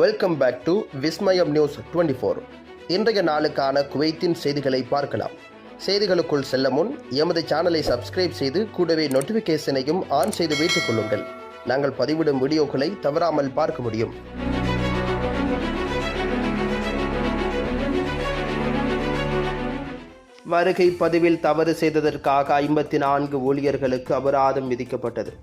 Welcome back to Vismayam news 24. இன்றைய நாளுக்கான குவைத்தின் செய்திகளை பார்க்கலாம். செய்திகளுக்குள் செல்ல முன் எமது சேனலை சப்ஸ்கிரைப் செய்து கூடவே நோட்டிஃபிகேஷனையும் ஆன் செய்து வைத்துக் கொள்ளுங்கள். நாங்கள் பதிவிடும் வீடியோக்களை தவறாமல் பார்க்க முடியும். வருகை பதிவில் தவறு செய்ததற்காக 54 ஊழியர்களுக்கு அபராதம் விதிக்கப்பட்டது.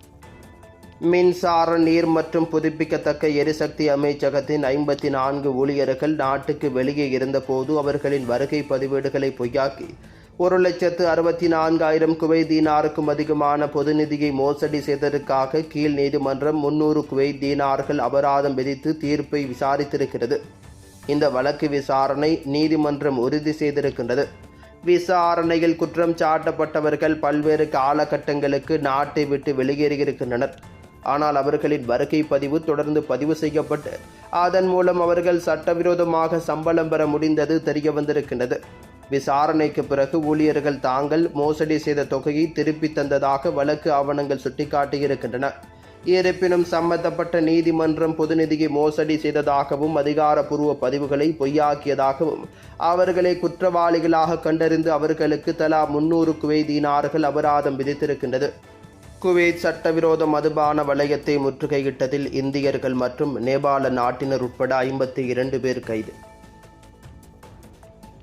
மின்சார, நீர் மற்றும் புதுப்பிக்கத்தக்க எரிசக்தி அமைச்சகத்தின் 54 ஊழியர்கள் நாட்டுக்கு வெளியே இருந்தபோது அவர்களின் வருகை பதிவேடுகளை பொய்யாக்கி 1,64,000 குவைத் தீனாருக்கும் அதிகமான பொது நிதியை மோசடி செய்ததற்காக கீழ் நீதிமன்றம் 300 குவைத் தீனார்கள் அபராதம் விதித்து தீர்ப்பை விசாரித்திருக்கிறது. இந்த வழக்கு விசாரணை நீதிமன்றம் உறுதி செய்திருக்கின்றது. விசாரணையில் குற்றம் சாட்டப்பட்டவர்கள் பல்வேறு காலகட்டங்களுக்கு நாட்டை விட்டு வெளியேறியிருக்கின்றனர். ஆனால் அவர்களின் வருகை பதிவு தொடர்ந்து பதிவு செய்யப்பட்டு அதன் மூலம் அவர்கள் சட்டவிரோதமாக சம்பளம் பெற முடிந்தது தெரிய வந்திருக்கின்றது. விசாரணைக்கு பிறகு ஊழியர்கள் தாங்கள் மோசடி செய்த தொகையை திருப்பி தந்ததாக வழக்கு ஆவணங்கள் சுட்டிக்காட்டியிருக்கின்றன. இருப்பினும் சம்பந்தப்பட்ட நீதிமன்றம் பொது நிதியை மோசடி செய்ததாகவும் அதிகாரப்பூர்வ பதிவுகளை பொய்யாக்கியதாகவும் அவர்களை குற்றவாளிகளாக கண்டறிந்து அவர்களுக்கு தலா 300 குவைத் தீனார்கள் அபராதம் விதித்திருக்கின்றது. குவைத் சட்டவிரோத மதுபான வலயத்தை முற்றுகையிட்டதில் இந்தியர்கள் மற்றும் நேபாள நாட்டினர் உட்பட 52 பேர் கைது.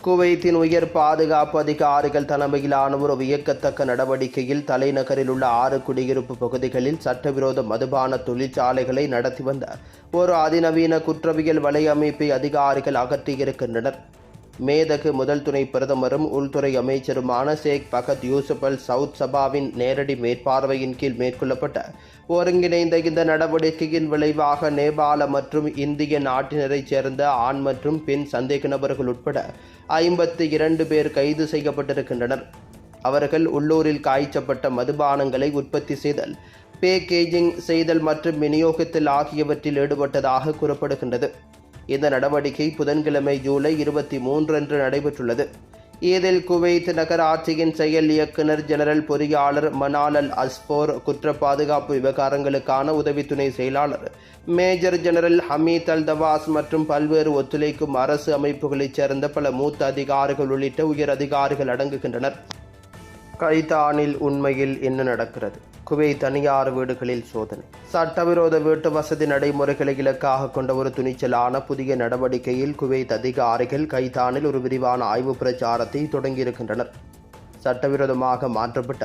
குவைத்தின் உயர் பாதுகாப்பு அதிகாரிகள் தலைமையிலான ஒரு வியக்கத்தக்க நடவடிக்கையில் தலைநகரில் உள்ள 6 குடியிருப்பு பகுதிகளில் சட்டவிரோத மதுபான தொழிற்சாலைகளை நடத்தி வந்த ஒரு அதிநவீன குற்றவியல் வலையமைப்பை அதிகாரிகள் அகற்றியிருக்கின்றனர். மேதகு முதல் துணை பிரதமரும் உள்துறை அமைச்சருமான ஷேக் ஃபகத் யூசுப் அல் சவுத் சபாவின் நேரடி மேற்பார்வையின் கீழ் மேற்கொள்ளப்பட்ட ஒருங்கிணைந்த இந்த நடவடிக்கையின் விளைவாக நேபாள மற்றும் இந்திய நாட்டினரைச் சேர்ந்த ஆண் மற்றும் பெண் சந்தேக நபர்கள் உட்பட 52 பேர் கைது செய்யப்பட்டிருக்கின்றனர். அவர்கள் உள்ளூரில் காய்ச்சப்பட்ட மதுபானங்களை உற்பத்தி செய்தல், பேக்கேஜிங் செய்தல் மற்றும் விநியோகத்தில் ஆகியவற்றில் ஈடுபட்டதாக கூறப்படுகின்றது. இந்த நடவடிக்கை புதன்கிழமை ஜூலை 23 அன்று நடைபெற்றுள்ளது. இதில் குவைத் நகராட்சியின் செயல் இயக்குனர் ஜெனரல் பொறியாளர் மனால் அல் அஸ்போர், குற்ற பாதுகாப்பு விவகாரங்களுக்கான உதவி துணை செயலாளர் மேஜர் ஜெனரல் ஹமீத் அல் தவாஸ் மற்றும் பல்வேறு ஒத்துழைக்கும் அரசு அமைப்புகளைச் சேர்ந்த பல மூத்த அதிகாரிகள் உள்ளிட்ட உயர் அதிகாரிகள் அடங்குகின்றனர். கைதானில் உண்மையில் என்ன நடக்கிறது? குவைத் தனியார் வீடுகளில் சோதனை. சட்டவிரோத வீட்டு வசதி நடைமுறைகளை இலக்காக கொண்ட ஒரு துணிச்சலான புதிய நடவடிக்கையில் குவைத் அதிகாரிகள் கைதானில் ஒரு விரிவான ஆய்வு பிரச்சாரத்தை தொடங்கியிருக்கின்றனர். சட்டவிரோதமாக மாற்றப்பட்ட,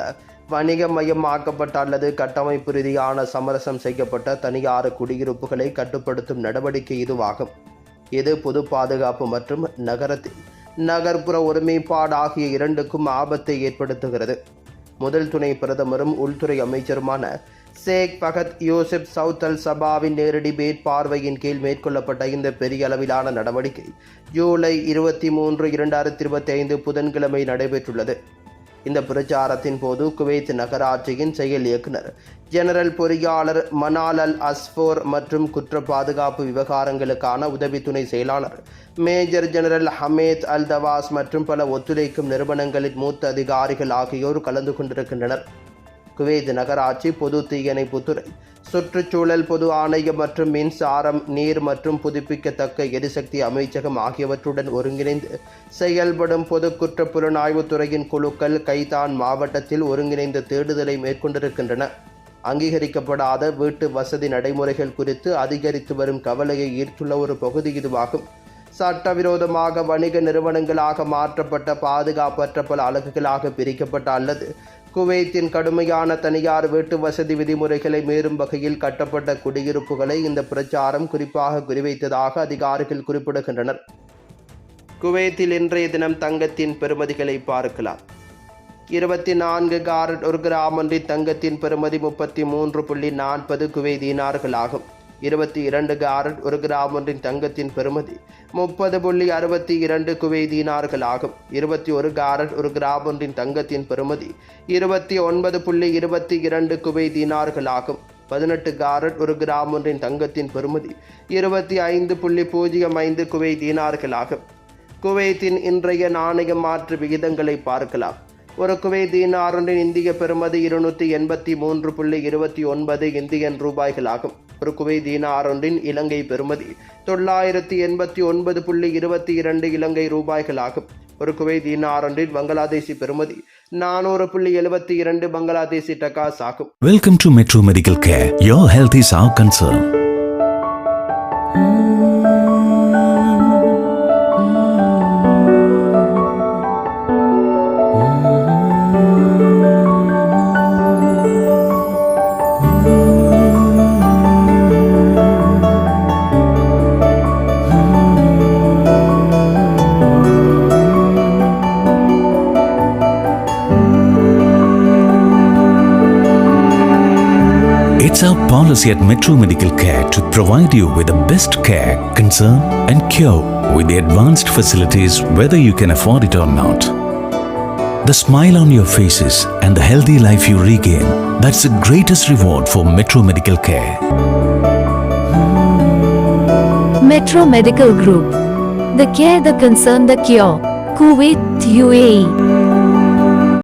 வணிகமயமாக்கப்பட்ட அல்லது கட்டமைப்பு ரீதியான சமரசம் செய்யப்பட்ட தனியார் குடியிருப்புகளை கட்டுப்படுத்தும் நடவடிக்கை இதுவாகும். இது பொது பாதுகாப்பு மற்றும் நகர்ப்புற ஒருமைப்பாடு ஆகிய இரண்டுக்கும் ஆபத்தை ஏற்படுத்துகிறது. முதல் துணை பிரதமரும் உள்துறை அமைச்சருமான ஷேக் ஃபகத் யூசுப் சவுத் அல் சபாவின் நேரடி மேற்பார்வையின் கீழ் மேற்கொள்ளப்பட்ட இந்த பெரிய அளவிலான நடவடிக்கை ஜூலை 23, 2025 புதன்கிழமை நடைபெற்றுள்ளது. இந்த பிரச்சாரத்தின் போது குவைத் நகராட்சியின் செயல் இயக்குனர் ஜெனரல் பொறியாளர் மனால் அல் அஸ்போர் மற்றும் குற்ற பாதுகாப்பு விவகாரங்களுக்கான உதவி துணை செயலாளர் மேஜர் ஜெனரல் ஹமீத் அல் தவாஸ் மற்றும் பல ஒத்துழைக்கும் நிறுவனங்களின் மூத்த அதிகாரிகள் ஆகியோர் கலந்து கொண்டிருக்கின்றனர். குவைத் நகராட்சி பொது தீயணைப்புத்துறை, சுற்றுச்சூழல் பொது ஆணையம் மற்றும் மின்சாரம், நீர் மற்றும் புதுப்பிக்கத்தக்க எரிசக்தி அமைச்சகம் ஆகியவற்றுடன் ஒருங்கிணைந்து செயல்படும் பொது குற்ற புலனாய்வு துறையின் குழுக்கள் கைதான் மாவட்டத்தில் ஒருங்கிணைந்த தேடுதலை மேற்கொண்டிருக்கின்றன. அங்கீகரிக்கப்படாத வீட்டு வசதி நடைமுறைகள் குறித்து அதிகரித்து வரும் கவலையை ஈர்த்துள்ள ஒரு பகுதி இதுவாகும். சட்டவிரோதமாக வணிக நிறுவனங்களாக மாற்றப்பட்ட, பாதுகாப்பற்ற பல அலகுகளாக பிரிக்கப்பட்ட அல்லது குவைத்தின் கடுமையான தனியார் வீட்டு வசதி விதிமுறைகளை மீறும் வகையில் கட்டப்பட்ட குடியிருப்புகளை இந்த பிரச்சாரம் குறிப்பாக குறிவைத்ததாக அதிகாரிகள் குறிப்பிடுகின்றனர். குவைத்தில் இன்றைய தினம் தங்கத்தின் பெறுமதிகளை பார்க்கலாம். 24 காரட் ஒரு கிராம் ஒன்றின் தங்கத்தின் பெறுமதி 33.40 குவைத் தீனார்கள் ஆகும். 22 காரட் ஒரு கிராம் ஒன்றின் தங்கத்தின் பெறுமதி 30.62 குவைத் தீனார்கள் ஆகும். 21 காரட் ஒரு கிராம் ஒன்றின் தங்கத்தின் பெறுமதி 29.22 குவைத் தீனார்கள் ஆகும். 18 காரட் ஒரு கிராம் ஒன்றின் தங்கத்தின் பெறுமதி 25.05 குவைத் தீனார்கள் ஆகும். குவைத்தின் இன்றைய நாணய மாற்று விகிதங்களை பார்க்கலாம். ஒரு குவைத் தீனார் ஒன்றின் இந்திய பெறுமதி 283.29 இந்தியன் ரூபாய்கள் ஆகும். ஒரு குவைத் தீனார் ஒன்றின் இலங்கை பெறுமதி 989.22 இலங்கை ரூபாய்களாகும். ஒரு குவைத் தீனார் ஒன்றின் பங்களாதேசி பெறுமதி 400.72 பங்களாதேசி டகாஸ் ஆகும். Welcome to Metro Medical Care. Your health is our concern. It's our policy at Metro Medical Care to provide you with the best care, concern and cure with the advanced facilities whether you can afford it or not. The smile on your faces and the healthy life you regain, that's the greatest reward for Metro Medical Care. Metro Medical Group. The care, the concern, the cure. Kuwait, UAE.